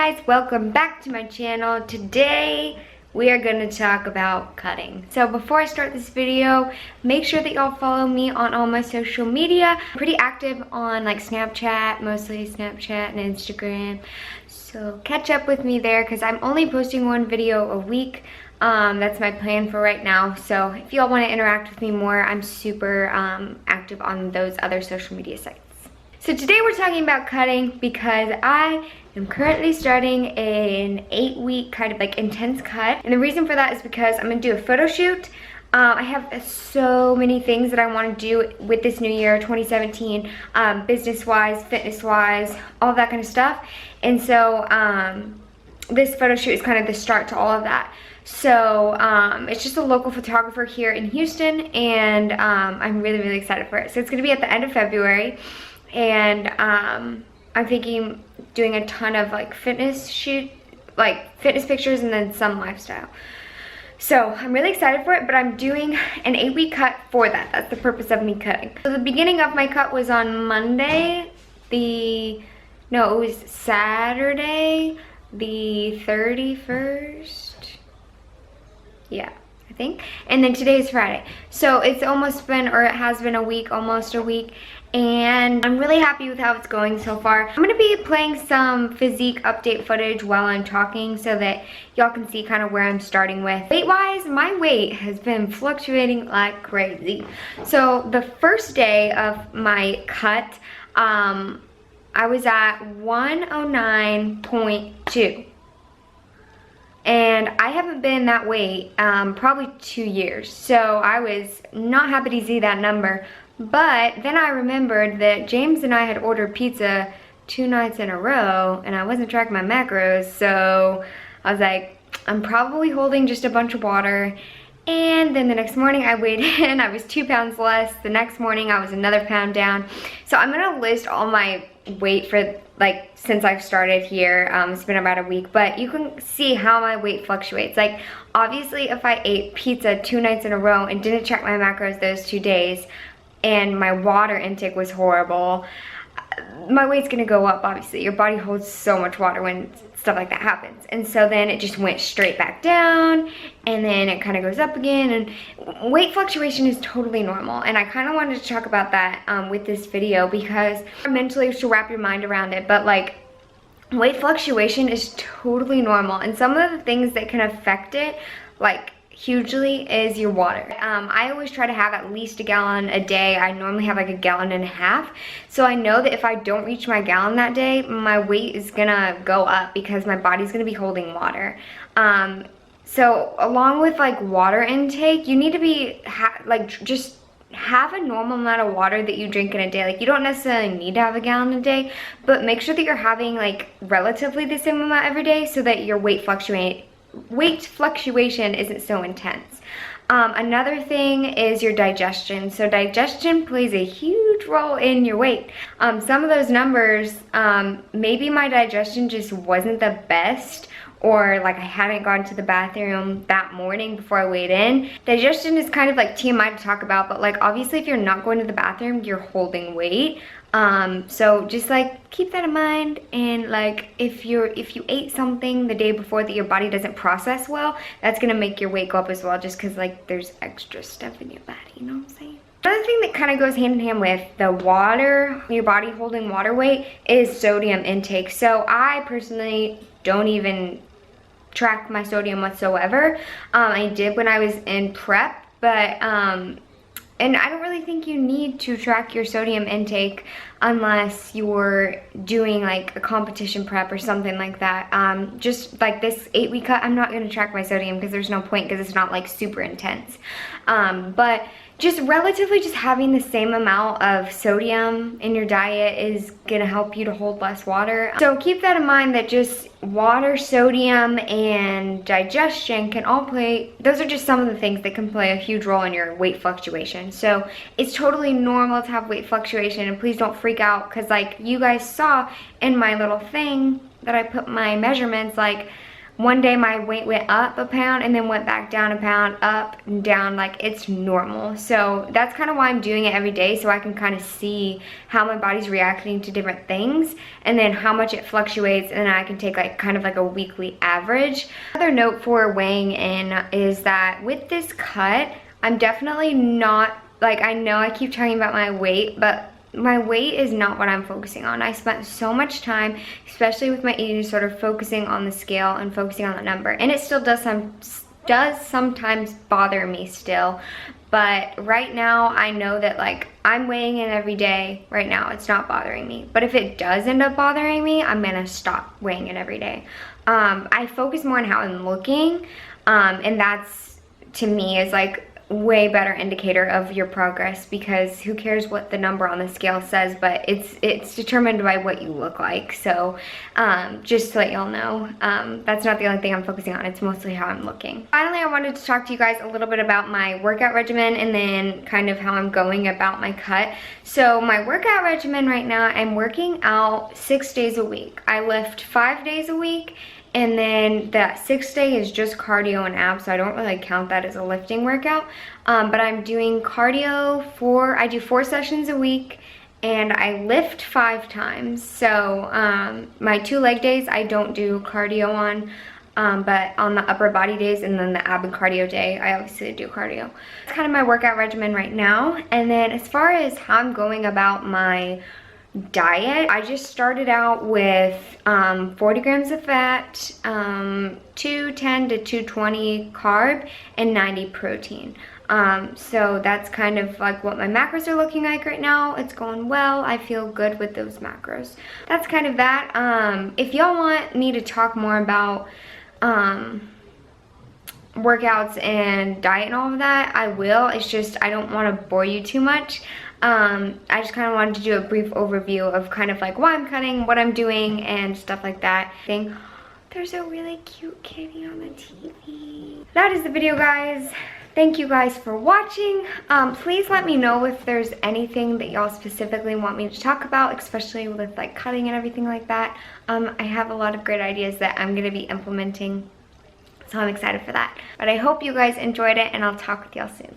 guys, welcome back to my channel. Today we are going to talk about cutting. So before I start this video, make sure that y'all follow me on all my social media. I'm pretty active on like Snapchat, mostly Snapchat and Instagram. So catch up with me there because I'm only posting one video a week. That's my plan for right now. So if y'all want to interact with me more, I'm super active on those other social media sites. So today we're talking about cutting because I am currently starting an 8-week kind of like intense cut. And the reason for that is because I'm gonna do a photo shoot. I have so many things that I want to do with this new year, 2017, business-wise, fitness-wise, all that kind of stuff. And so this photo shoot is kind of the start to all of that. So it's just a local photographer here in Houston, and I'm really excited for it. So it's gonna be at the end of February. And I'm thinking doing a ton of like fitness pictures and then some lifestyle. So I'm really excited for it, but I'm doing an 8-week cut for that. That's the purpose of me cutting. So the beginning of my cut was on Monday, it was Saturday, the 31st. Yeah, I think. And then today is Friday. So it's almost been, or it has been a week, almost a week. And I'm really happy with how it's going so far. I'm gonna be playing some physique update footage while I'm talking so that y'all can see kind of where I'm starting with. Weight-wise, my weight has been fluctuating like crazy. So the first day of my cut, I was at 109.2. And I haven't been that weight probably 2 years. So I was not happy to see that number. But then I remembered that James and I had ordered pizza 2 nights in a row and I wasn't tracking my macros, so I was like, I'm probably holding just a bunch of water. And then the next morning I weighed in, I was 2 pounds less. The next morning I was another pound down. So I'm gonna list all my weight for like since I've started here. It's been about a week, but you can see how my weight fluctuates. Like obviously if I ate pizza 2 nights in a row and didn't check my macros those 2 days, and my water intake was horrible, my weight's gonna go up. Obviously your body holds so much water when stuff like that happens, and so then it just went straight back down and then it kind of goes up again. And weight fluctuation is totally normal, and I kind of wanted to talk about that with this video because mentally you should wrap your mind around it. But like weight fluctuation is totally normal, and some of the things that can affect it like hugely is your water. I always try to have at least a gallon a day. I normally have like 1.5 gallons. So I know that if I don't reach my gallon that day, my weight is gonna go up because my body's gonna be holding water. So along with like water intake, you need to be just have a normal amount of water that you drink in a day. Like you don't necessarily need to have 1 gallon a day, but make sure that you're having like relatively the same amount every day so that your weight fluctuation isn't so intense. Another thing is your digestion. So digestion plays a huge role in your weight. Some of those numbers, maybe my digestion just wasn't the best, or like I hadn't gone to the bathroom that morning before I weighed in. Digestion is kind of like TMI to talk about, but like obviously if you're not going to the bathroom, you're holding weight. So just like keep that in mind, and like if you ate something the day before that your body doesn't process well, that's gonna make your weight go up as well, just because like there's extra stuff in your body, you know what I'm saying? Another thing that kind of goes hand in hand with the water, your body holding water weight, is sodium intake. So I personally don't even track my sodium whatsoever. I did when I was in prep, but and I don't really think you need to track your sodium intake unless you're doing like a competition prep or something like that. Just like this 8-week cut, I'm not gonna track my sodium because there's no point, because it's not like super intense. But just relatively just having the same amount of sodium in your diet is gonna help you to hold less water. So keep that in mind, that just water, sodium, and digestion can all play, those are just some of the things that can play a huge role in your weight fluctuation. So it's totally normal to have weight fluctuation, and please don't freak out, because like you guys saw in my little thing that I put my measurements, like one day my weight went up a pound and then went back down a pound, up and down, like it's normal. So that's kind of why I'm doing it every day, so I can kind of see how my body's reacting to different things and then how much it fluctuates, and then I can take like kind of like a weekly average. Another note for weighing in is that with this cut, I'm definitely not, like, I know I keep talking about my weight, but my weight is not what I'm focusing on. I spent so much time, especially with my eating disorder, focusing on the scale and focusing on the number. And it still does sometimes bother me still. But right now, I know that like I'm weighing in every day. Right now, it's not bothering me. But if it does end up bothering me, I'm gonna stop weighing in every day. I focus more on how I'm looking, and that's, to me, is like way better indicator of your progress, because who cares what the number on the scale says, but it's determined by what you look like. So just to let y'all know, that's not the only thing I'm focusing on. It's mostly how I'm looking. Finally, I wanted to talk to you guys a little bit about my workout regimen and then kind of how I'm going about my cut. So my workout regimen right now, I'm working out 6 days a week. I lift 5 days a week, and then that 6th day is just cardio and abs, so I don't really count that as a lifting workout. But I'm doing cardio I do 4 sessions a week, and I lift 5 times. So my 2 leg days, I don't do cardio on, but on the upper body days and then the ab and cardio day, I obviously do cardio. It's kind of my workout regimen right now. And then as far as how I'm going about my diet, I just started out with 40 grams of fat, 210 to 220 carb, and 90 protein. So that's kind of like what my macros are looking like right now. It's going well. I feel good with those macros. That's kind of that. If y'all want me to talk more about workouts and diet and all of that, I will. It's just I don't want to bore you too much. I just kind of wanted to do a brief overview of kind of like why I'm cutting, what I'm doing, and stuff like that. There's a really cute kitty on the TV. That is the video, guys. Thank you guys for watching. Please let me know if there's anything that y'all specifically want me to talk about, especially with like cutting and everything like that. I have a lot of great ideas that I'm gonna be implementing, so I'm excited for that. But I hope you guys enjoyed it, and I'll talk with y'all soon.